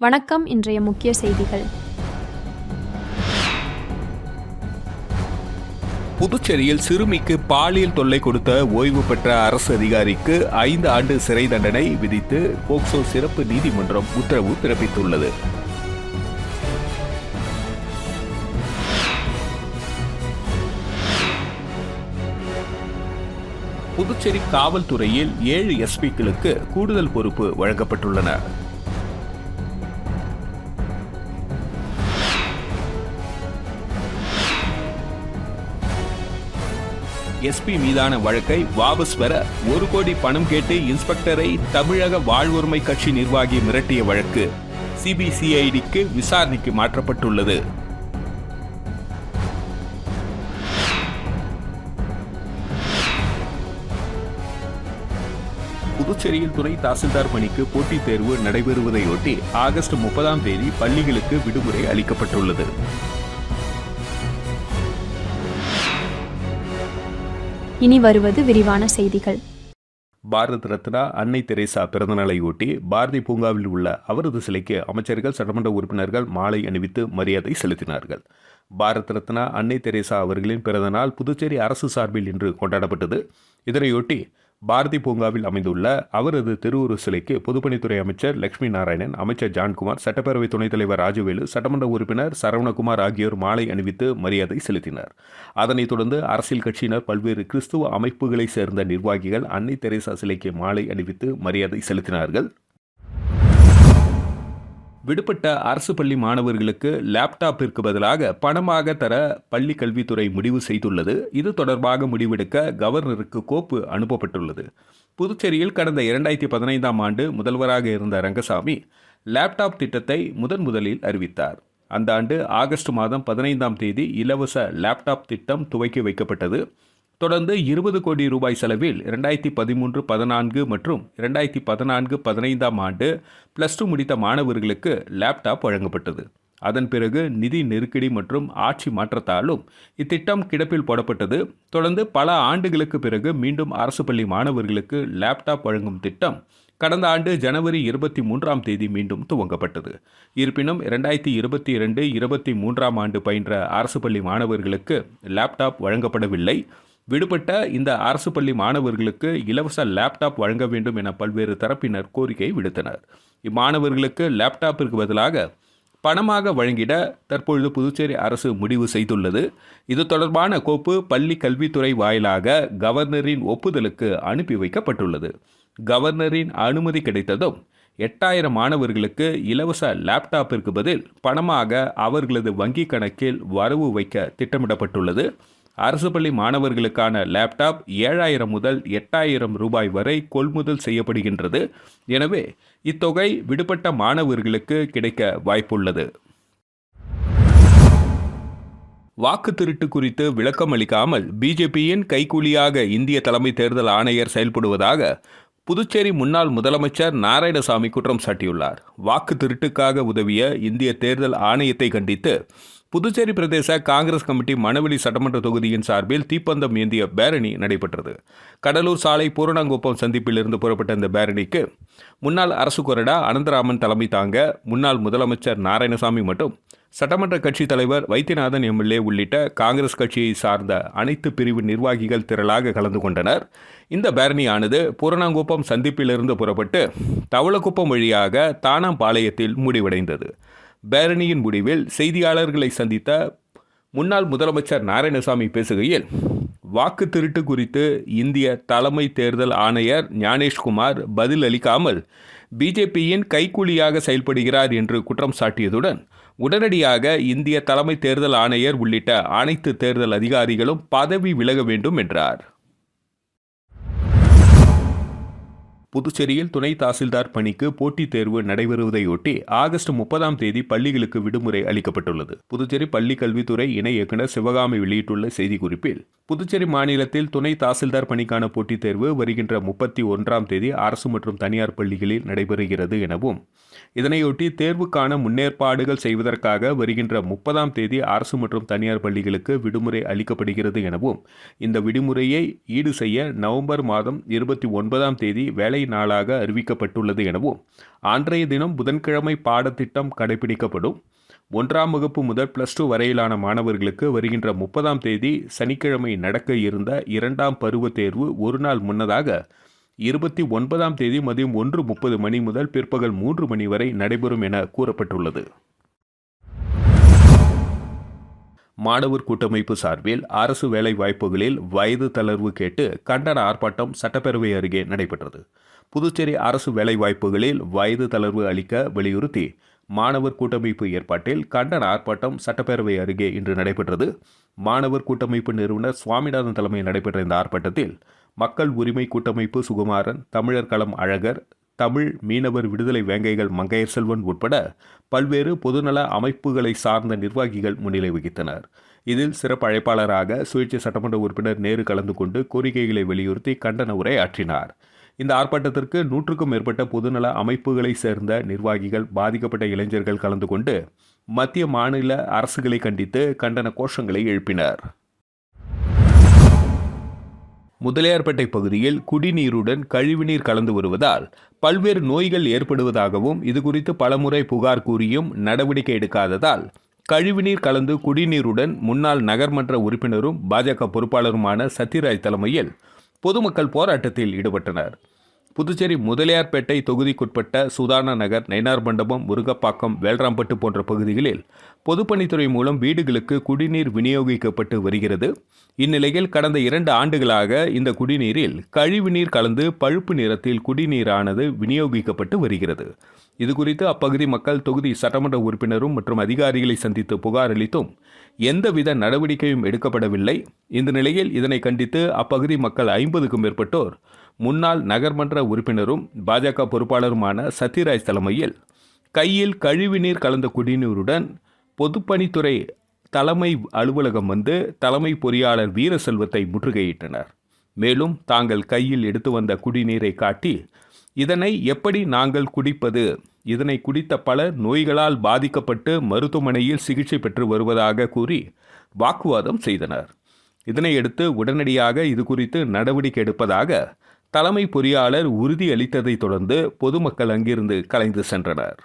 வணக்கம். இன்றைய முக்கிய செய்திகள். புதுச்சேரியில் சிறுமிக்கு பாலியல் தொல்லை கொடுத்த ஓய்வு பெற்ற அரசு அதிகாரிக்கு 5 ஆண்டு சிறை தண்டனை விதித்து போக்சோ சிறப்பு நீதிமன்றம் உத்தரவு பிறப்பித்துள்ளது. புதுச்சேரி காவல்துறையில் 7 எஸ்பிக்களுக்கு கூடுதல் பொறுப்பு வழங்கப்பட்டுள்ளன. எஸ்பி மீதான வழக்கை வாபஸ் பெற 1 கோடி பணம் கேட்டு இன்ஸ்பெக்டரை தமிழக வாழ்வுரிமை கட்சி நிர்வாகி மிரட்டிய வழக்கு சிபிசிஐடிக்கு விசாரணைக்கு மாற்றப்பட்டுள்ளது. புதுச்சேரியில் துணை தாசில்தார் பணிக்கு போட்டித் தேர்வு நடைபெறுவதையொட்டி ஆகஸ்ட் 30ஆம் தேதி பள்ளிகளுக்கு விடுமுறை அளிக்கப்பட்டுள்ளது. இனி வருவது விரிவான செய்திகள். பாரத ரத்னா அன்னை தெரேசா பிறந்தநாளையொட்டி பாரதி பூங்காவில் உள்ள அவரது சிலைக்கு அமைச்சர்கள், சட்டமன்ற உறுப்பினர்கள் மாலை அணிவித்து மரியாதை செலுத்தினார்கள். பாரத ரத்னா அன்னை தெரேசா அவர்களின் பிறந்தநாள் புதுச்சேரி அரசு சார்பில் இன்று கொண்டாடப்பட்டது. இதனையொட்டி பாரதி பூங்காவில் அமைந்துள்ள அவரது திருவுரு சிலைக்கு பொதுப்பணித்துறை அமைச்சர் லட்சுமி நாராயணன், அமைச்சர் ஜான்குமார், சட்டப்பேரவை துணைத் தலைவர் ராஜவேலு, சட்டமன்ற உறுப்பினர் சரவணகுமார் ஆகியோர் மாலை அணிவித்து மரியாதை செலுத்தினர். அதனைத் தொடர்ந்து அரசியல் கட்சியினர், பல்வேறு கிறிஸ்துவ அமைப்புகளைச் சேர்ந்த நிர்வாகிகள் அன்னை தெரேசா சிலைக்கு மாலை அணிவித்து மரியாதை செலுத்தினார்கள். விடுபட்ட அரசு பள்ளி மாணவர்களுக்கு லேப்டாப்பிற்கு பதிலாக பணமாக தர பள்ளி கல்வித்துறை முடிவு செய்துள்ளது. இது தொடர்பாக முடிவெடுக்க கவர்னருக்கு கோப்பு அனுப்பப்பட்டுள்ளது. புதுச்சேரியில் கடந்த 2015ஆம் ஆண்டு முதல்வராக இருந்த ரங்கசாமி லேப்டாப் திட்டத்தை முதலில் அறிவித்தார். அந்த ஆண்டு ஆகஸ்ட் மாதம் 15ஆம் தேதி இலவச லேப்டாப் திட்டம் துவக்கி வைக்கப்பட்டது. தொடர்ந்து 20 கோடி ரூபாய் செலவில் 2013-14 மற்றும் 2014-15ஆம் ஆண்டு +2 முடித்த மாணவர்களுக்கு லேப்டாப் வழங்கப்பட்டது. அதன் பிறகு நிதி நெருக்கடி மற்றும் ஆட்சி மாற்றத்தாலும் இத்திட்டம் கிடப்பில் போடப்பட்டது. தொடர்ந்து பல ஆண்டுகளுக்கு பிறகு மீண்டும் அரசு பள்ளி மாணவர்களுக்கு லேப்டாப் வழங்கும் திட்டம் கடந்த ஆண்டு ஜனவரி 23ஆம் தேதி மீண்டும் துவங்கப்பட்டது. இருப்பினும் 2022-23ஆம் ஆண்டு பயின்ற அரசு பள்ளி மாணவர்களுக்கு லேப்டாப் வழங்கப்படவில்லை. விடுபட்ட இந்த அரசு பள்ளி மாணவர்களுக்கு இலவச லேப்டாப் வழங்க வேண்டும் என பல்வேறு தரப்பினர் கோரிக்கை விடுத்தனர். இம்மாணவர்களுக்கு லேப்டாப்பிற்கு பதிலாக பணமாக வழங்கிட தற்பொழுது புதுச்சேரி அரசு முடிவு செய்துள்ளது. இது தொடர்பான கோப்பு பள்ளி கல்வித்துறை வாயிலாக கவர்னரின் ஒப்புதலுக்கு அனுப்பி வைக்கப்பட்டுள்ளது. கவர்னரின் அனுமதி கிடைத்ததும் 8000 மாணவர்களுக்கு இலவச லேப்டாப்பிற்கு பதில் பணமாக அவர்களது வங்கிக் கணக்கில் வரவு வைக்க திட்டமிடப்பட்டுள்ளது. அரசு பள்ளி மாணவர்களுக்கான லேப்டாப் 7000 முதல் 8000 ரூபாய் வரை கொள்முதல் செய்யப்படுகின்றது. எனவே இத்தொகை விடுபட்ட மாணவர்களுக்கு கிடைக்க வாய்ப்புள்ளது. வாக்கு திருட்டு குறித்து விளக்கம் அளிக்காமல் பிஜேபியின் கைக்கூலியாக இந்திய தலைமை தேர்தல் ஆணையர் செயல்படுவதாக புதுச்சேரி முன்னாள் முதலமைச்சர் நாராயணசாமி குற்றம் சாட்டியுள்ளார். வாக்கு திருட்டுக்காக உதவிய இந்திய தேர்தல் ஆணையத்தை கண்டித்து புதுச்சேரி பிரதேச காங்கிரஸ் கமிட்டி மணவெளி சட்டமன்ற தொகுதியின் சார்பில் தீப்பந்தம் ஏந்திய பேரணி நடைபெற்றது. கடலூர் சாலை பூரணங்குப்பம் சந்திப்பில் இருந்து புறப்பட்ட இந்த பேரணிக்கு முன்னாள் அரசு கொறடா அனந்தராமன் தலைமை தாங்க முன்னாள் முதலமைச்சர் நாராயணசாமி மற்றும் சட்டமன்ற கட்சித் தலைவர் வைத்தியநாதன் எம்எல்ஏ உள்ளிட்ட காங்கிரஸ் கட்சியை சார்ந்த அனைத்து பிரிவு நிர்வாகிகள் திரளாக கலந்து கொண்டனர். இந்த பேரணியானது பூரணங்குப்பம் சந்திப்பிலிருந்து புறப்பட்டு தவளக்குப்பம் வழியாக தானாம்பாளையத்தில் முடிவடைந்தது. பேரணியின் முடிவில் செய்தியாளர்களை சந்தித்த முன்னாள் முதலமைச்சர் நாராயணசாமி பேசுகையில், வாக்கு திருட்டு குறித்து இந்திய தலைமை தேர்தல் ஆணையர் ஞானேஷ்குமார் பதில் அளிக்காமல் பிஜேபியின் கைக்கூலியாக செயல்படுகிறார் என்று குற்றம் சாட்டியதுடன் உடனடியாக இந்திய தலைமை தேர்தல் ஆணையர் உள்ளிட்ட அனைத்து தேர்தல் அதிகாரிகளும் பதவி விலக வேண்டும் என்றார். புதுச்சேரியில் துணை தாசில்தார் பணிக்கு போட்டித் தேர்வு நடைபெறுவதையொட்டி ஆகஸ்ட் 30ஆம் தேதி பள்ளிகளுக்கு விடுமுறை அளிக்கப்பட்டுள்ளது. புதுச்சேரி பள்ளி கல்வித்துறை இணை இயக்குநர் சிவகாமி வெளியிட்டுள்ள செய்திக்குறிப்பில், புதுச்சேரி மாநிலத்தில் துணை தாசில்தார் பணிக்கான போட்டித் தேர்வு வருகின்ற 31ஆம் தேதி அரசு மற்றும் தனியார் பள்ளிகளில் நடைபெறுகிறது எனவும், இதனையொட்டி தேர்வுக்கான முன்னேற்பாடுகள் செய்வதற்காக வருகின்ற 30ஆம் தேதி அரசு மற்றும் தனியார் பள்ளிகளுக்கு விடுமுறை அளிக்கப்படுகிறது எனவும், இந்த விடுமுறையை ஈடு செய்ய நவம்பர் மாதம் 29ஆம் தேதி வேலை நாளாக அறிவிக்கப்பட்டுள்ளது எனவும் அன்றைய தினம் புதன்கிழமை பாடத்திட்டம் கடைபிடிக்கப்படும். 1ஆம் வகுப்பு முதல் +2 வரையிலான மாணவர்களுக்கு வருகின்ற 30ஆம் தேதி சனிக்கிழமை நடக்க இருந்த 2ஆம் பருவ தேர்வு ஒரு நாள் முன்னதாக 29ஆம் தேதி மதியம் 1:30 மணி முதல் பிற்பகல் 3 மணி வரை நடைபெறும் என கூறப்பட்டுள்ளது. மாணவர் கூட்டமைப்பு சார்பில் அரசு வேலை வாய்ப்புகளில் வயது தளர்வு கேட்டு கண்டன ஆர்ப்பாட்டம் சட்டப்பேரவை அருகே நடைபெற்றது. புதுச்சேரி அரசு வேலை வாய்ப்புகளில் வயது தளர்வு அளிக்க வலியுறுத்தி மாணவர் கூட்டமைப்பு ஏற்பாட்டில் கண்டன ஆர்ப்பாட்டம் சட்டப்பேரவை அருகே இன்று நடைபெற்றது. மாணவர் கூட்டமைப்பு நிறுவனர் சுவாமிநாதன் தலைமையில் நடைபெற்ற இந்த ஆர்ப்பாட்டத்தில் மக்கள் உரிமை கூட்டமைப்பு சுகுமாரன், தமிழர் களம் அழகர், தமிழ் மீனவர் விடுதலை வேங்கைகள் மங்கையர் செல்வன் உட்பட பல்வேறு பொதுநல அமைப்புகளை சார்ந்த நிர்வாகிகள் முன்னிலை வகித்தனர். இதில் சிறப்பு அழைப்பாளராக சுயேட்சை சட்டமன்ற உறுப்பினர் நேரு கலந்து கொண்டு கோரிக்கைகளை வலியுறுத்தி கண்டன உரை ஆற்றினார். இந்த ஆர்ப்பாட்டத்திற்கு 100க்கும் மேற்பட்ட பொதுநல அமைப்புகளை சேர்ந்த நிர்வாகிகள், பாதிக்கப்பட்ட இளைஞர்கள் கலந்து கொண்டு மத்திய மாநில அரசுகளை கண்டித்து கண்டன கோஷங்களை எழுப்பினர். முதலியார்பேட்டை பகுதியில் குடிநீருடன் கழிவுநீர் கலந்து வருவதால் பல்வேறு நோய்கள் ஏற்படுவதாகவும் இதுகுறித்து பலமுறை புகார் கூறியும் நடவடிக்கை எடுக்காததால் கழிவுநீர் கலந்து குடிநீருடன் முன்னாள் நகர்மன்ற உறுப்பினரும் பாஜக பொறுப்பாளருமான சத்யராஜ் தலைமையில் பொதுமக்கள் போராட்டத்தில் ஈடுபட்டனர். புதுச்சேரி முதலியார்பேட்டை தொகுதிக்குட்பட்ட சுதானா நகர், நயினார் மண்டபம், முருகப்பாக்கம், வேல்ராம்பட்டு போன்ற பகுதிகளில் பொதுப்பணித்துறை மூலம் வீடுகளுக்கு குடிநீர் விநியோகிக்கப்பட்டு வருகிறது. இந்நிலையில் கடந்த 2 ஆண்டுகளாக இந்த குடிநீரில் கழிவுநீர் கலந்து பழுப்பு நிறத்தில் குடிநீரானது விநியோகிக்கப்பட்டு வருகிறது. இதுகுறித்து அப்பகுதி மக்கள் தொகுதி சட்டமன்ற உறுப்பினரும் மற்றும் அதிகாரிகளை சந்தித்து புகார் அளித்தும் எந்தவித நடவடிக்கையும் எடுக்கப்படவில்லை. இந்த நிலையில் இதனை கண்டித்து அப்பகுதி மக்கள் 50க்கும் மேற்பட்டோர் முன்னாள் நகர்மன்ற உறுப்பினரும் பாஜக பொறுப்பாளருமான சத்யராஜ் தலைமையில் கையில் கழிவுநீர் கலந்த குடிநீருடன் பொதுப்பணித்துறை தலைமை அலுவலகம் வந்து தலைமை பொறியாளர் வீரசெல்வத்தை முற்றுகையிட்டனர். மேலும் தாங்கள் கையில் எடுத்து வந்த குடிநீரை காட்டி இதனை எப்படி நாங்கள் குடிப்பது, இதனை குடித்த பலர் நோய்களால் பாதிக்கப்பட்டு மருத்துவமனையில் சிகிச்சை பெற்று வருவதாக கூறி வாக்குவாதம் செய்தனர். இதனையடுத்து உடனடியாக இதுகுறித்து நடவடிக்கை எடுப்பதாக தலைமை பொறியாளர் உறுதியளித்ததைத் தொடர்ந்து பொதுமக்கள் அங்கிருந்து கலைந்து சென்றனர்.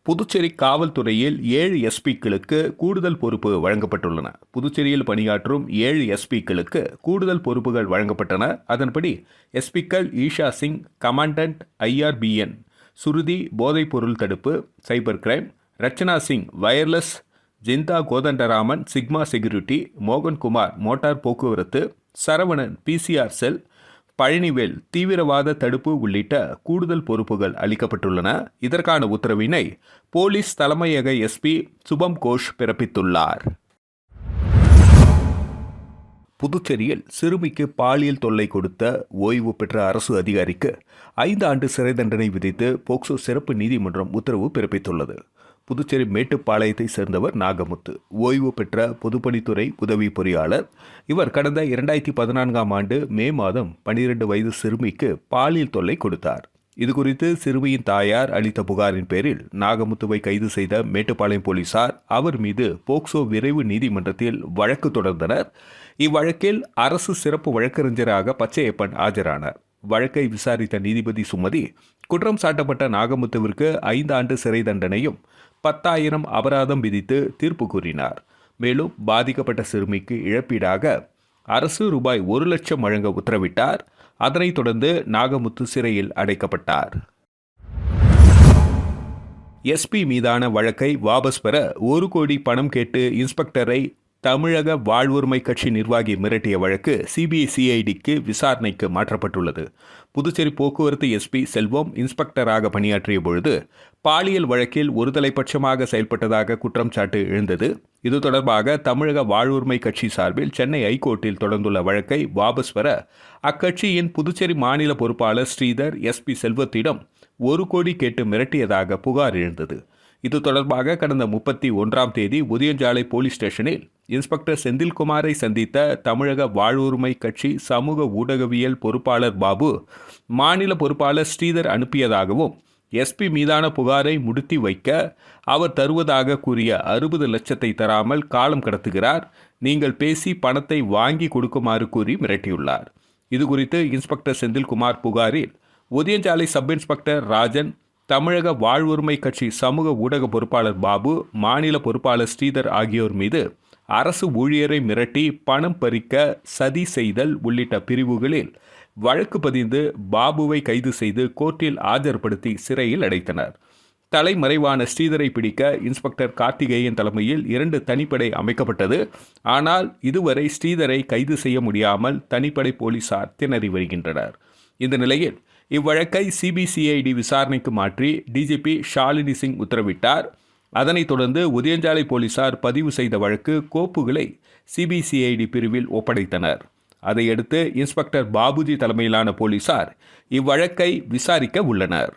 புதுச்சேரி காவல்துறையில் 7 எஸ்பிக்களுக்கு கூடுதல் பொறுப்பு வழங்கப்பட்டுள்ளன. புதுச்சேரியில் பணியாற்றும் 7 எஸ்பிக்களுக்கு கூடுதல் பொறுப்புகள் வழங்கப்பட்டன. அதன்படி எஸ்பிக்கள் ஈஷா சிங், கமாண்டன்ட் IRBN, சுருதி போதைப்பொருள் தடுப்பு, cyber crime, Rachana Singh wireless, Jinda Kothandaraman sigma security, Mohankumar motor போக்குவரத்து, சரவணன் PCR செல், பழனிவேல் தீவிரவாத தடுப்பு உள்ளிட்ட கூடுதல் பொறுப்புகள் அளிக்கப்பட்டுள்ளன. இதற்கான உத்தரவினை போலீஸ் தலைமையக SP சுபம் கோஷ் பிறப்பித்துள்ளார். புதுச்சேரியில் சிறுமிக்கு பாலியல் தொல்லை கொடுத்த ஓய்வு பெற்ற அரசு அதிகாரிக்கு 5 ஆண்டு சிறை தண்டனை விதித்து போக்சோ சிறப்பு நீதிமன்றம் உத்தரவு பிறப்பித்துள்ளது. புதுச்சேரி மேட்டுப்பாளையத்தை சேர்ந்தவர் நாகமுத்து, ஓய்வு பெற்ற பொதுப்பணித்துறை உதவி பொறியாளர். இவர் கடந்த 2014ஆம் ஆண்டு மே மாதம் 12 வயது சிறுமிக்கு பாலியல் தொல்லை கொடுத்தார். இதுகுறித்து சிறுமியின் தாயார் அளித்த புகாரின் பேரில் நாகமுத்துவை கைது செய்த மேட்டுப்பாளையம் போலீசார் அவர் மீது போக்சோ விரைவு நீதிமன்றத்தில் வழக்கு தொடர்ந்தனர். இவ்வழக்கில் அரசு சிறப்பு வழக்கறிஞராக பச்சையப்பன் ஆஜரானார். வழக்கை விசாரித்த நீதிபதி சுமதி குற்றம் சாட்டப்பட்ட நாகமுத்துவிற்கு 5 ஆண்டு சிறை தண்டனையும் 10,000 அபராதம் விதித்து தீர்ப்பு கூறினார். மேலும் பாதிக்கப்பட்ட சிறுமிக்கு இழப்பீடாக அரசு ரூபாய் 1 லட்சம் வழங்க உத்தரவிட்டார். அதனைத் தொடர்ந்து நாகமுத்து சிறையில் அடைக்கப்பட்டார். SP மீதான வழக்கை வாபஸ் பெற 1 கோடி பணம் கேட்டு இன்ஸ்பெக்டரை தமிழக வாழ்வுரிமை கட்சி நிர்வாகி மிரட்டிய வழக்கு CBI-CIDக்கு விசாரணைக்கு மாற்றப்பட்டுள்ளது. புதுச்சேரி போக்குவரத்து SP செல்வம் இன்ஸ்பெக்டராக பணியாற்றிய பொழுது பாலியல் வழக்கில் ஒருதலைபட்சமாக செயல்பட்டதாக குற்றம் சாட்டு எழுந்தது. இது தொடர்பாக தமிழக வாழ்வுரிமை கட்சி சார்பில் சென்னை ஐகோர்ட்டில் தொடர்ந்துள்ள வழக்கை வாபஸ் பெற அக்கட்சியின் புதுச்சேரி மாநில பொறுப்பாளர் ஸ்ரீதர் SP செல்வத்திடம் 1 கோடி கேட்டு மிரட்டியதாக புகார் எழுந்தது. இது தொடர்பாக கடந்த 31ஆம் தேதி உதயஞ்சாலை போலீஸ் ஸ்டேஷனில் இன்ஸ்பெக்டர் செந்தில்குமாரை சந்தித்த தமிழக வாழ்வுரிமை கட்சி சமூக ஊடகவியல் பொறுப்பாளர் பாபு மாநில பொறுப்பாளர் ஸ்ரீதர் அனுப்பியதாகவும் SP மீதான புகாரை முடித்தி வைக்க அவர் தருவதாக கூறிய 60 லட்சத்தை தராமல் காலம் கடத்துகிறார், நீங்கள் பேசி பணத்தை வாங்கி கொடுக்குமாறு கூறி மிரட்டியுள்ளார். இதுகுறித்து இன்ஸ்பெக்டர் செந்தில்குமார் புகாரில் உதயஞ்சாலை சப் இன்ஸ்பெக்டர் ராஜன், தமிழக வாழ்வுரிமை கட்சி சமூக ஊடக பொறுப்பாளர் பாபு, மாநில பொறுப்பாளர் ஸ்ரீதர் ஆகியோர் மீது அரசு ஊழியரை மிரட்டி பணம் பறிக்க சதி செய்தல் உள்ளிட்ட பிரிவுகளில் வழக்கு பதிந்து பாபுவை கைது செய்து கோர்ட்டில் ஆஜர்படுத்தி சிறையில் அடைத்தனர். தலைமறைவான ஸ்ரீதரை பிடிக்க இன்ஸ்பெக்டர் கார்த்திகேயன் தலைமையில் 2 தனிப்படை அமைக்கப்பட்டது. ஆனால் இதுவரை ஸ்ரீதரை கைது செய்ய முடியாமல் தனிப்படை போலீசார் திணறி வருகின்றனர். இந்த நிலையில் இவ்வழக்கை சிபிசிஐடி விசாரணைக்கு மாற்றி டிஜிபி ஷாலினி சிங் உத்தரவிட்டார். அதனைத் தொடர்ந்து உதயஞ்சாலை போலீசார் பதிவு செய்த வழக்கு கோப்புகளை சிபிசிஐடி பிரிவில் ஒப்படைத்தனர். அதையடுத்து இன்ஸ்பெக்டர் பாபுஜி தலைமையிலான போலீசார் இவ்வழக்கை விசாரிக்க உள்ளனர்.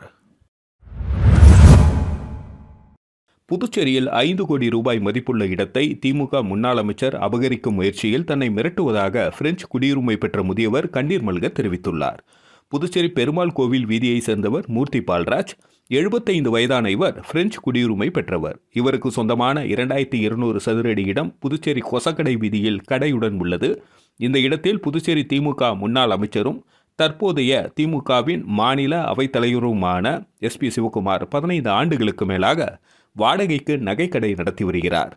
புதுச்சேரியில் 5 கோடி ரூபாய் மதிப்புள்ள இடத்தை திமுக முன்னாள் அமைச்சர் அபகரிக்கும் முயற்சியில் தன்னை மிரட்டுவதாக பிரெஞ்சு குடியுரிமை பெற்ற முதியவர் கண்ணீர் மல்க தெரிவித்துள்ளார். புதுச்சேரி பெருமாள் கோவில் வீதியை சேர்ந்தவர் மூர்த்தி பால்ராஜ். 75 வயதான இவர் பிரெஞ்சு குடியுரிமை பெற்றவர். இவருக்கு சொந்தமான 2200 சதுரடி இடம் புதுச்சேரி கொசக்கடை வீதியில் கடையுடன் உள்ளது. இந்த இடத்தில் புதுச்சேரி திமுக முன்னாள் அமைச்சரும் தற்போதைய திமுகவின் மாநில அவைத்தலைவருமான SP சிவகுமார் 15 ஆண்டுகளுக்கு மேலாக வாடகைக்கு நகைக்கடை நடத்தி வருகிறார்.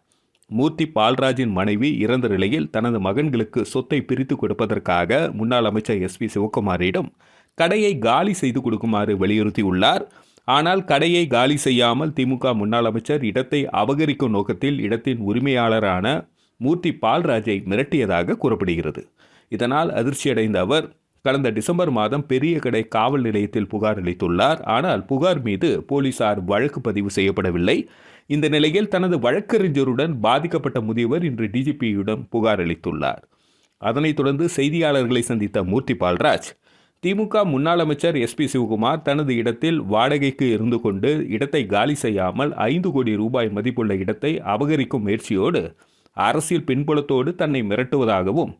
மூர்த்தி பால்ராஜின் மனைவி இறந்த நிலையில் தனது மகன்களுக்கு சொத்தை பிரித்து கொடுப்பதற்காக முன்னாள் அமைச்சர் SP சிவகுமாரிடம் கடையை காலி செய்து கொடுக்குமாறு வலியுறுத்தியுள்ளார். ஆனால் கடையை காலி செய்யாமல் திமுக முன்னாள் அமைச்சர் இடத்தை அபகரிக்கும் நோக்கத்தில் இடத்தின் உரிமையாளரான மூர்த்தி பால்ராஜை மிரட்டியதாக கூறப்படுகிறது. இதனால் அதிர்ச்சியடைந்த அவர் கடந்த டிசம்பர் மாதம் பெரிய கடை காவல் நிலையத்தில் புகார் அளித்துள்ளார். ஆனால் புகார் மீது போலீசார் வழக்கு பதிவு செய்யப்படவில்லை. இந்த நிலையில் தனது வழக்கறிஞருடன் பாதிக்கப்பட்ட முதியவர் இன்று டிஜிபியிடம் புகார் அளித்துள்ளார். அதனைத் தொடர்ந்து செய்தியாளர்களை சந்தித்த மூர்த்தி பால்ராஜ், திமுக முன்னாள் அமைச்சர் SP சிவகுமார் தனது இடத்தில் வாடகைக்கு இருந்து கொண்டு இடத்தை காலி செய்யாமல் 5 கோடி ரூபாய் மதிப்புள்ள இடத்தை அபகரிக்கும் முயற்சியோடு அரசியல் பின்புலத்தோடு தன்னை மிரட்டுவதாகவும்,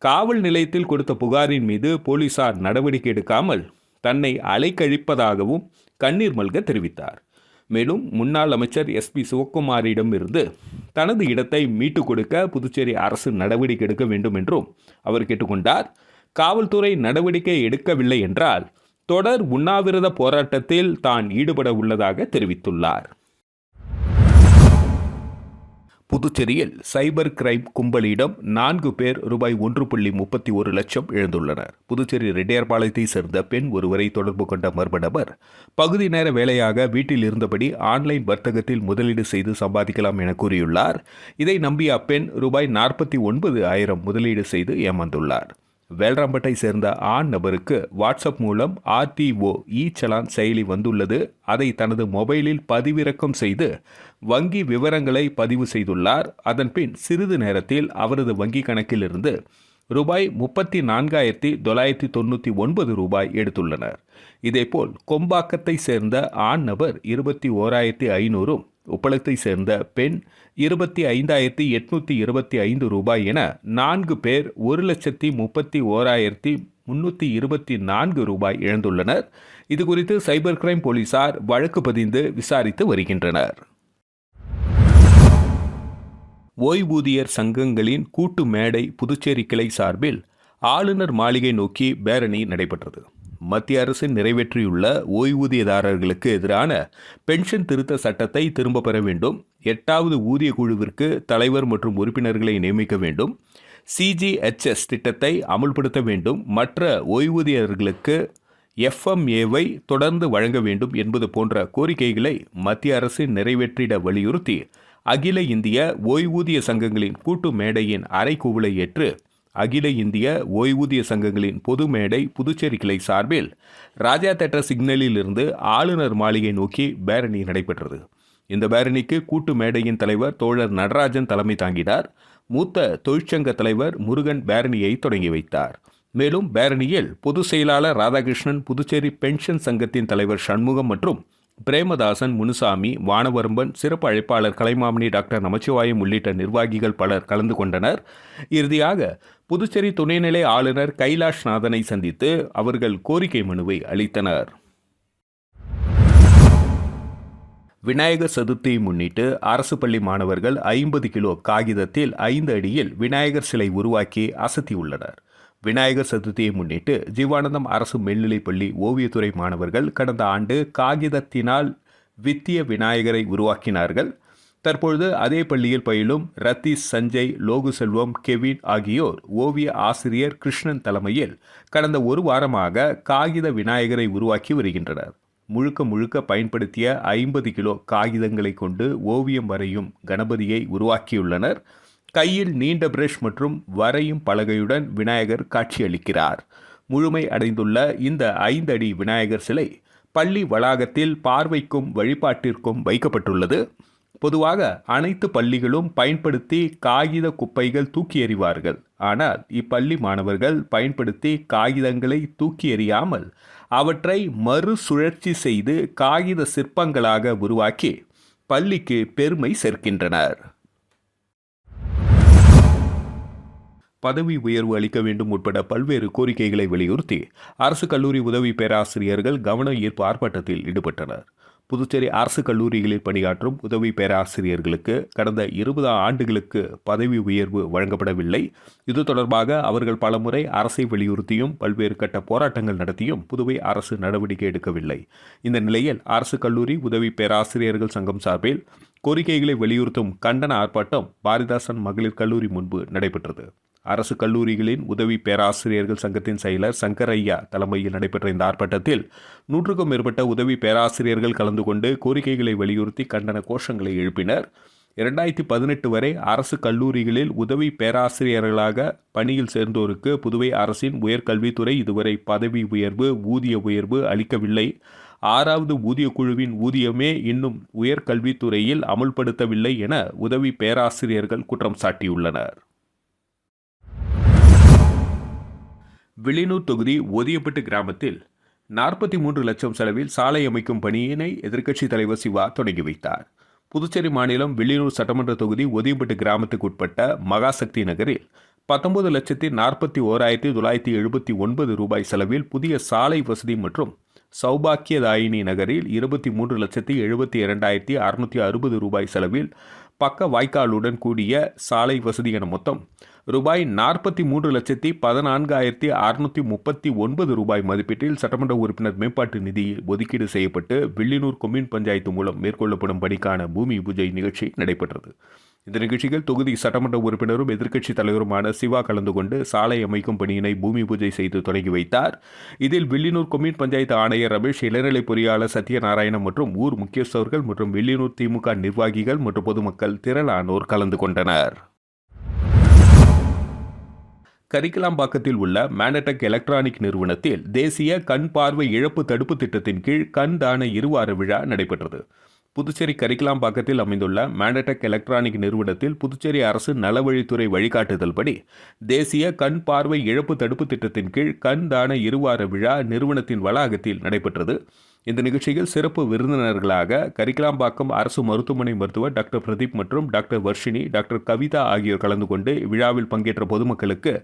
காவல் நிலையத்தில் கொடுத்த புகாரின் மீது போலீசார் நடவடிக்கை எடுக்காமல் தன்னை அலைக்கழிப்பதாகவும் கண்ணீர் மல்க தெரிவித்தார். மேலும் முன்னாள் அமைச்சர் SP சிவகுமாரிடம் இருந்து தனது இடத்தை மீட்டுக் கொடுக்க புதுச்சேரி அரசு நடவடிக்கை எடுக்க வேண்டும் என்றும் அவர் கேட்டுக்கொண்டார். காவல்துறை நடவடிக்கை எடுக்கவில்லை என்றால் தொடர் உண்ணாவிரத போராட்டத்தில் தான் ஈடுபட உள்ளதாக தெரிவித்துள்ளார். புதுச்சேரியில் சைபர் கிரைம் கும்பலிடம் 4 பேர் ரூபாய் 1.31 லட்சம் இழந்துள்ளனர். புதுச்சேரி ரெட்டியார்பாளையத்தை சேர்ந்த பெண் ஒருவரை தொடர்பு கொண்ட மர்ம நபர் பகுதி நேர வேலையாக வீட்டில் இருந்தபடி ஆன்லைன் வர்த்தகத்தில் முதலீடு செய்து சம்பாதிக்கலாம் என கூறியுள்ளார். இதை நம்பிய அப்பெண் ரூபாய் 49,000 முதலீடு செய்து ஏமாந்துள்ளார். வேல்ராம்பட்டை சேர்ந்த ஆண் நபருக்கு வாட்ஸ்அப் மூலம் RTO சலான் செயலி வந்துள்ளது. அதை தனது மொபைலில் பதிவிறக்கம் செய்து வங்கி விவரங்களை பதிவு செய்துள்ளார். அதன்பின் சிறிது நேரத்தில் அவரது வங்கி கணக்கில் இருந்து ரூபாய் 34,999 ரூபாய் எடுத்துள்ளனர். இதேபோல் கொம்பாக்கத்தை சேர்ந்த ஆண் நபர் 21,500, உப்பளத்தை சேர்ந்த பெண் 25,825 ரூபாய் என 4 பேர் 1,31,324 ரூபாய் இழந்துள்ளனர். இதுகுறித்து சைபர் கிரைம் போலீசார் வழக்கு பதிந்து விசாரித்து வருகின்றனர். ஓய்வூதியர் சங்கங்களின் கூட்டு மேடை புதுச்சேரி கிளை சார்பில் ஆளுநர் மாளிகை நோக்கி பேரணி நடைபெற்றது. மத்திய அரசு நிறைவேற்றியுள்ள ஓய்வூதியதாரர்களுக்கு எதிரான பென்ஷன் திருத்த சட்டத்தை திரும்ப பெற வேண்டும், 8வது ஊதிய குழுவிற்கு தலைவர் மற்றும் உறுப்பினர்களை நியமிக்க வேண்டும், CGHS திட்டத்தை அமுல்படுத்த வேண்டும், மற்ற ஓய்வூதியர்களுக்கு FMAவை தொடர்ந்து வழங்க வேண்டும் என்பது போன்ற கோரிக்கைகளை மத்திய அரசு நிறைவேற்றிட வலியுறுத்தி அகில இந்திய ஓய்வூதிய சங்கங்களின் கூட்டு மேடையின் அறைகூவலை ஏற்று அகில இந்திய ஓய்வூதிய சங்கங்களின் பொது மேடை புதுச்சேரி கிளை சார்பில் ராஜா தேட்டர் சிக்னலில் இருந்து ஆளுநர் மாளிகை நோக்கி பேரணி நடைபெற்றது. இந்த பேரணிக்கு கூட்டு மேடையின் தலைவர் தோழர் நடராஜன் தலைமை தாங்கினார். மூத்த தொழிற்சங்க தலைவர் முருகன் பேரணியை தொடங்கி வைத்தார். மேலும் பேரணியில் பொதுச் செயலாளர் ராதாகிருஷ்ணன், புதுச்சேரி பென்ஷன் சங்கத்தின் தலைவர் சண்முகம் மற்றும் பிரேமதாசன், முனுசாமி, வானவரம்பன், சிறப்பு அழைப்பாளர் கலைமாமணி, டாக்டர் நமச்சிவாயம் உள்ளிட்ட நிர்வாகிகள் பலர் கலந்து கொண்டனர். இறுதியாக புதுச்சேரி துணைநிலை ஆளுநர் கைலாஷ்நாதனை சந்தித்து அவர்கள் கோரிக்கை மனுவை அளித்தனர். விநாயகர் சதுர்த்தியை முன்னிட்டு அரசு பள்ளி மாணவர்கள் 50 கிலோ காகிதத்தில் 5 அடியில் விநாயகர் சிலை உருவாக்கி அசத்தியுள்ளனர். விநாயகர் சதுர்த்தியை முன்னிட்டு ஜீவானந்தம் அரசு மேல்நிலைப்பள்ளி ஓவியத்துறை மாணவர்கள் கடந்த ஆண்டு காகிதத்தினால் வித்திய விநாயகரை உருவாக்கினார்கள். தற்பொழுது அதே பள்ளியில் பயிலும் ரத்தீஷ், சஞ்சய், லோகு செல்வம், கெவின் ஆகியோர் ஓவிய ஆசிரியர் கிருஷ்ணன் தலைமையில் கடந்த ஒரு வாரமாக காகித விநாயகரை உருவாக்கி வருகின்றனர். முழுக்க பயன்படுத்திய 50 கிலோ காகிதங்களை கொண்டு ஓவியம் வரையும் கணபதியை உருவாக்கியுள்ளனர். கையில் நீண்ட பிரஷ் மற்றும் வரையும் பலகையுடன் விநாயகர் காட்சியளிக்கிறார். முழுமை அடைந்துள்ள இந்த 5 அடி விநாயகர் சிலை பள்ளி வளாகத்தில் பார்வைக்கும் வழிபாட்டிற்கும் வைக்கப்பட்டுள்ளது. பொதுவாக அனைத்து பள்ளிகளும் பயன்படுத்தி காகித குப்பைகள் தூக்கி எறிவார்கள். ஆனால் இப்பள்ளி மாணவர்கள் பயன்படுத்தி காகிதங்களை தூக்கி எறியாமல் அவற்றை மறுசுழற்சி செய்து காகித சிற்பங்களாக உருவாக்கி பள்ளிக்கு பெருமை சேர்க்கின்றனர். பதவி உயர்வு அளிக்க வேண்டும் உட்பட பல்வேறு கோரிக்கைகளை வலியுறுத்தி அரசு கல்லூரி உதவி பேராசிரியர்கள் கவன ஈர்ப்பு ஆர்ப்பாட்டத்தில் ஈடுபட்டனர். புதுச்சேரி அரசு கல்லூரிகளில் பணியாற்றும் உதவி பேராசிரியர்களுக்கு கடந்த 20 ஆண்டுகளுக்கு பதவி உயர்வு வழங்கப்படவில்லை. இது தொடர்பாக அவர்கள் பலமுறை அரசை வலியுறுத்தியும் பல்வேறு கட்ட போராட்டங்கள் நடத்தியும் புதுவை அரசு நடவடிக்கை எடுக்கவில்லை. இந்த நிலையில் அரசு கல்லூரி உதவி பேராசிரியர்கள் சங்கம் சார்பில் கோரிக்கைகளை வலியுறுத்தும் கண்டன ஆர்ப்பாட்டம் பாரதிதாசன் மகளிர் கல்லூரி முன்பு நடைபெற்றது. அரசு கல்லூரிகளின் உதவி பேராசிரியர்கள் சங்கத்தின் செயலர் சங்கரையா தலைமையில் நடைபெற்ற இந்த ஆர்ப்பாட்டத்தில் 100க்கும் மேற்பட்ட உதவி பேராசிரியர்கள் கலந்து கொண்டு கோரிக்கைகளை வலியுறுத்தி கண்டன கோஷங்களை எழுப்பினர். 2018 வரை அரசு கல்லூரிகளில் உதவி பேராசிரியர்களாக பணியில் சேர்ந்தோருக்கு புதுவை அரசின் உயர்கல்வித்துறை இதுவரை பதவி உயர்வு, ஊதிய உயர்வு அளிக்கவில்லை. 6வது ஊதிய குழுவின் ஊதியமே இன்னும் உயர்கல்வித்துறையில் அமுல்படுத்தவில்லை என உதவி பேராசிரியர்கள் குற்றம் சாட்டியுள்ளனர். வில்லியனூர் தொகுதி ஒதியப்பட்டு கிராமத்தில் 43 லட்சம் செலவில் சாலை அமைக்கும் பணியினை எதிர்க்கட்சித் தலைவர் சிவா தொடங்கி வைத்தார். புதுச்சேரி மாநிலம் வில்லியனூர் சட்டமன்ற தொகுதி ஒதியப்பட்டு கிராமத்துக்கு உட்பட்ட மகாசக்தி நகரில் 19,41,979 ரூபாய் செலவில் புதிய சாலை வசதி மற்றும் சௌபாக்கியதாயினி நகரில் 23,72,660 ரூபாய் செலவில் பக்க வாய்க்காலுடன் கூடிய சாலை வசதி என மொத்தம் ரூபாய் 43,14,639 ரூபாய் மதிப்பீட்டில் சட்டமன்ற உறுப்பினர் மேம்பாட்டு நிதி ஒதுக்கீடு செய்யப்பட்டு வில்லியனூர் கொம்யூன் பஞ்சாயத்து மூலம் மேற்கொள்ளப்படும் பணிக்கான பூமி பூஜை நிகழ்ச்சி நடைபெற்றது. இந்த நிகழ்ச்சியில் தொகுதி சட்டமன்ற உறுப்பினரும் எதிர்க்கட்சித் தலைவருமான சிவா கலந்து கொண்டு சாலை அமைக்கும் பணியினை பூமி பூஜை செய்து தொடங்கி வைத்தார். இதில் வில்லியனூர் கொம்யூன் பஞ்சாயத்து ஆணையர் ரமேஷ், இளநிலை பொறியாளர் சத்யநாராயணன் மற்றும் ஊர் முக்கியஸ்தர்கள் மற்றும் வில்லியனூர் திமுக நிர்வாகிகள் மற்றும் பொதுமக்கள் திரளானோர் கலந்து கொண்டனர். கரிக்கலாம்பாக்கத்தில் உள்ள மேனடெக் எலக்ட்ரானிக் நிறுவனத்தில் தேசிய கண் பார்வை இழப்பு தடுப்பு திட்டத்தின் கீழ் கண் தான இருவார விழா நடைபெற்றது. புதுச்சேரி கரிக்கலாம்பாக்கத்தில் அமைந்துள்ள மேனடெக் எலக்ட்ரானிக் நிறுவனத்தில் புதுச்சேரி அரசு நலவழித்துறை வழிகாட்டுதல்படி தேசிய கண் பார்வை இழப்பு தடுப்பு திட்டத்தின் கீழ் கண் தான இருவார விழா நிறுவனத்தின் வளாகத்தில் நடைபெற்றது. இந்த நிகழ்ச்சியில் சிறப்பு விருந்தினர்களாக கரிக்கலாம்பாக்கம் அரசு மருத்துவமனை மருத்துவர் டாக்டர் பிரதீப் மற்றும் டாக்டர் வர்ஷினி, டாக்டர் கவிதா ஆகியோர் கலந்து கொண்டு விழாவில் பங்கேற்ற பொதுமக்களுக்கு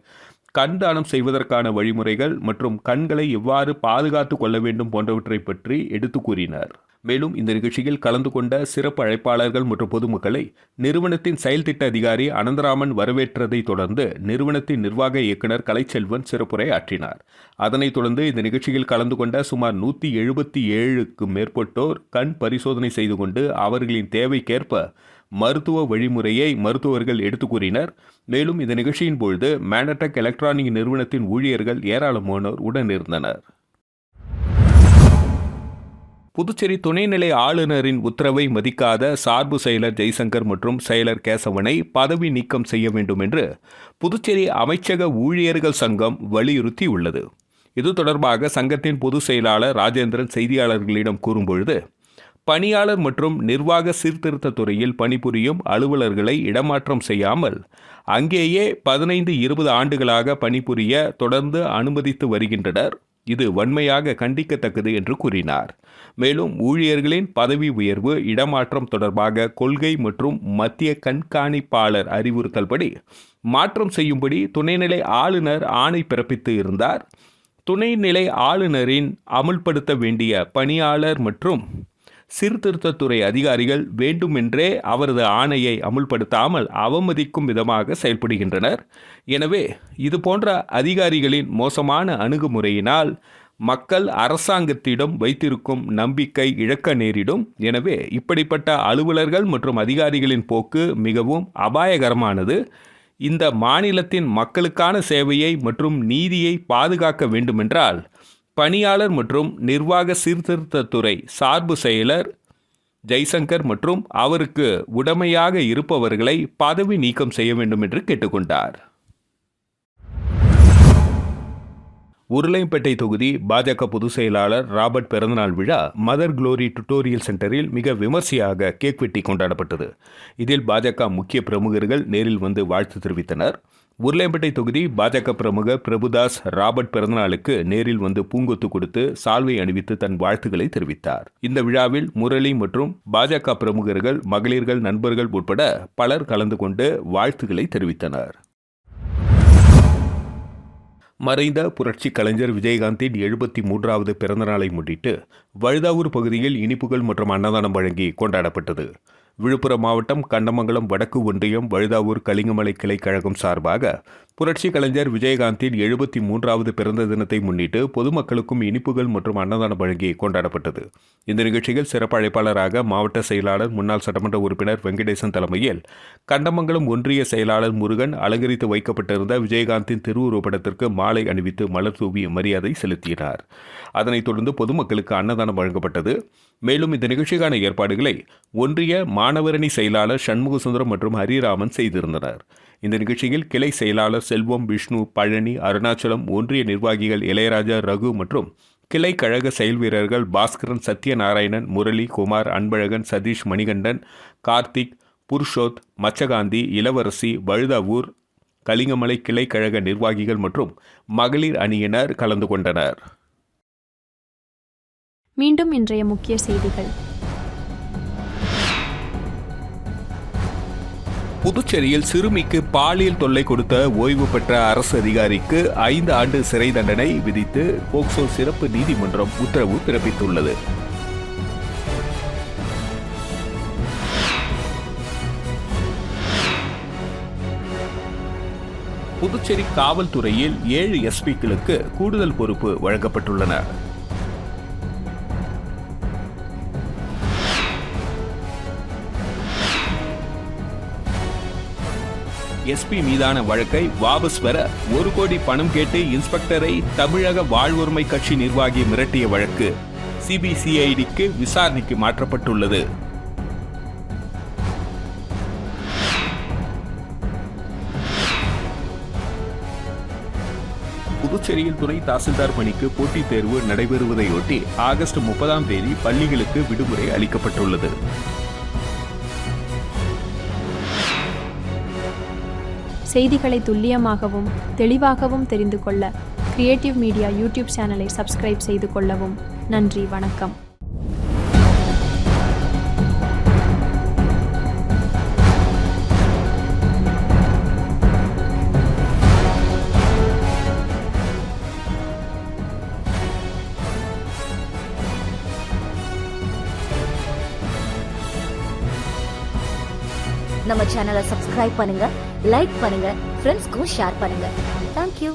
கண் தானம் செய்வதற்கான வழிமுறைகள் மற்றும் கண்களை எவ்வாறு பாதுகாத்துக் கொள்ள வேண்டும் போன்றவற்றை பற்றி எடுத்து கூறினர். மேலும் இந்த நிகழ்ச்சியில் கலந்து கொண்ட சிறப்பு அழைப்பாளர்கள் மற்றும் பொதுமக்களை நிறுவனத்தின் செயல் திட்ட அதிகாரி அனந்தராமன் வரவேற்றதை தொடர்ந்து நிறுவனத்தின் நிர்வாக இயக்குநர் கலைச்செல்வன் சிறப்புரை ஆற்றினார். அதனைத் தொடர்ந்து இந்த நிகழ்ச்சியில் கலந்து கொண்ட சுமார் 177க்கும் மேற்பட்டோர் கண் பரிசோதனை செய்து கொண்டு அவர்களின் தேவைக்கேற்ப மருத்துவ வழிமுறையை மருத்துவர்கள் எடுத்து கூறினர். மேலும் இந்த நிகழ்ச்சியின் பொழுது மேனடெக் எலக்ட்ரானிக் நிறுவனத்தின் ஊழியர்கள் ஏராளமானோர் உடனிருந்தனர். புதுச்சேரி துணைநிலை ஆளுநரின் உத்தரவை மதிக்காத சார்பு செயலர் ஜெய்சங்கர் மற்றும் செயலர் கேசவனை பதவி நீக்கம் செய்ய வேண்டும் என்று புதுச்சேரி அமைச்சக ஊழியர்கள் சங்கம் வலியுறுத்தியுள்ளது. இது தொடர்பாக சங்கத்தின் பொதுச் செயலாளர் ராஜேந்திரன் செய்தியாளர்களிடம் கூறும்பொழுது, பணியாளர் மற்றும் நிர்வாக சீர்திருத்த துறையில் பணிபுரியும் அலுவலர்களை இடமாற்றம் செய்யாமல் அங்கேயே 15-20 ஆண்டுகளாக பணிபுரிய தொடர்ந்து அனுமதித்து வருகின்றனர். இது வன்மையாக கண்டிக்கத்தக்கது என்று கூறினார். மேலும் ஊழியர்களின் பதவி உயர்வு, இடமாற்றம் தொடர்பாக கொள்கை மற்றும் மத்திய கண்காணிப்பாளர் அறிவுறுத்தல்படி மாற்றம் செய்யும்படி துணைநிலை ஆளுநர் ஆணை பிறப்பித்து இருந்தார். துணைநிலை ஆளுநரின் அமுல்படுத்த வேண்டிய பணியாளர் மற்றும் சீர்திருத்தத்துறை அதிகாரிகள் வேண்டுமென்றே அவரது ஆணையை அமுல்படுத்தாமல் அவமதிக்கும் விதமாக செயல்படுகின்றனர். எனவே இது போன்ற அதிகாரிகளின் மோசமான அணுகுமுறையினால் மக்கள் அரசாங்கத்திடம் வைத்திருக்கும் நம்பிக்கை இழக்க நேரிடும். எனவே இப்படிப்பட்ட அலுவலர்கள் மற்றும் அதிகாரிகளின் போக்கு மிகவும் அபாயகரமானது. இந்த மாநிலத்தின் மக்களுக்கான சேவையை மற்றும் நீதியை பாதுகாக்க வேண்டுமென்றால் பணியாளர் மற்றும் நிர்வாக சீர்திருத்தத்துறை சார்பு செயலர் ஜெய்சங்கர் மற்றும் அவருக்கு உடமையாக இருப்பவர்களை பதவி நீக்கம் செய்ய வேண்டும் என்று கேட்டுக்கொண்டார். உருளைப்பேட்டை தொகுதி பாஜக பொதுச் செயலாளர் ராபர்ட் பிறந்தநாள் விழா மதர் குளோரி டுட்டோரியல் சென்டரில் மிக விமர்சையாக கேக் வெட்டி கொண்டாடப்பட்டது. இதில் பாஜக முக்கிய பிரமுகர்கள் நேரில் வந்து வாழ்த்து தெரிவித்தனர். உருளைப்பேட்டை தொகுதி பாஜக பிரமுகர் பிரபுதாஸ் ராபர்ட் பிறந்தநாளுக்கு நேரில் வந்து பூங்கொத்து கொடுத்து சால்வை அணிவித்து தன் வாழ்த்துக்களை தெரிவித்தார். இந்த விழாவில் முரளி மற்றும் பாஜக பிரமுகர்கள், மகளிர்கள், நண்பர்கள் உட்பட பலர் கலந்து கொண்டு வாழ்த்துக்களை தெரிவித்தனர். மறைந்த புரட்சி கலைஞர் விஜயகாந்தின் 73வது பிறந்தநாளை முன்னிட்டு வழுதாவூர் பகுதியில் இனிப்புகள் மற்றும் அன்னதானம் வழங்கி கொண்டாடப்பட்டது. விழுப்புரம் மாவட்டம் கண்டமங்கலம் வடக்கு ஒன்றியம் வழுதாவூர் கலிங்கமலை கிளைக்கழகம் சார்பாக புரட்சி கலைஞர் விஜயகாந்தின் 73வது பிறந்த தினத்தை முன்னிட்டு பொதுமக்களுக்கும் இனிப்புகள் மற்றும் அன்னதானம் வழங்கி கொண்டாடப்பட்டது. இந்த நிகழ்ச்சியில் சிறப்பு அழைப்பாளராக மாவட்ட செயலாளர் முன்னாள் சட்டமன்ற உறுப்பினர் வெங்கடேசன் தலைமையில் கண்டமங்கலம் ஒன்றிய செயலாளர் முருகன் அலங்கரித்து வைக்கப்பட்டிருந்த விஜயகாந்தின் திருவுருவப்படத்திற்கு மாலை அணிவித்து மலர் தூவி மரியாதை செலுத்தினார். அதனைத் தொடர்ந்து பொதுமக்களுக்கு அன்னதானம் வழங்கப்பட்டது. மேலும் இந்த நிகழ்ச்சிக்கான ஏற்பாடுகளை ஒன்றிய மாணவரணி செயலாளர் சண்முகசுந்தரம் மற்றும் ஹரிராமன் செய்திருந்தனர். இந்த நிகழ்ச்சியில் கிளை செயலாளர் செல்வம், விஷ்ணு, பழனி, அருணாச்சலம், ஒன்றிய நிர்வாகிகள் இளையராஜா, ரகு மற்றும் கிளை கழக செயல் வீரர்கள் பாஸ்கரன், சத்யநாராயணன், முரளி, குமார், அன்பழகன், சதீஷ், மணிகண்டன், கார்த்திக், புருஷோத், மச்சகாந்தி, இளவரசி, வழுதாவூர் கலிங்கமலை கிளை கழக நிர்வாகிகள் மற்றும் மகளிர் அணியினர் கலந்து கொண்டனர். மீண்டும் இன்றைய முக்கிய செய்திகள். புதுச்சேரியில் சிறுமிக்கு பாலியல் தொல்லை கொடுத்த ஓய்வு பெற்ற அரசு அதிகாரிக்கு 5 ஆண்டு சிறை தண்டனை விதித்து போக்சோ சிறப்பு நீதிமன்றம் உத்தரவு பிறப்பித்துள்ளது. புதுச்சேரி காவல்துறையில் 7 எஸ்பிக்களுக்கு கூடுதல் பொறுப்பு வழங்கப்பட்டுள்ளன. எஸ்பி மீதான வழக்கை வாபஸ் பெற 1 கோடி பணம் கேட்டு இன்ஸ்பெக்டரை தமிழக வாழ்வுரிமை கட்சி நிர்வாகி மிரட்டிய வழக்கு சிபிசிஐடிக்கு விசாரணைக்கு மாற்றப்பட்டுள்ளது. புதுச்சேரியில் துணை தாசில்தார் பணிக்கு போட்டித் தேர்வு நடைபெறுவதையொட்டி ஆகஸ்ட் 30ஆம் தேதி பள்ளிகளுக்கு விடுமுறை அளிக்கப்பட்டுள்ளது. செய்திகளை துல்லியமாகவும் தெளிவாகவும் தெரிந்து கொள்ள கிரியேட்டிவ் மீடியா யூடியூப் சேனலை சப்ஸ்கிரைப் செய்து கொள்ளவும். நன்றி, வணக்கம். நம்ம சேனலை சப்ஸ்கிரைப் பண்ணுங்க, லைக் பண்ணுங்க, ஃப்ரெண்ட்ஸ்க்கும் ஷேர் பண்ணுங்க. தேங்க்யூ.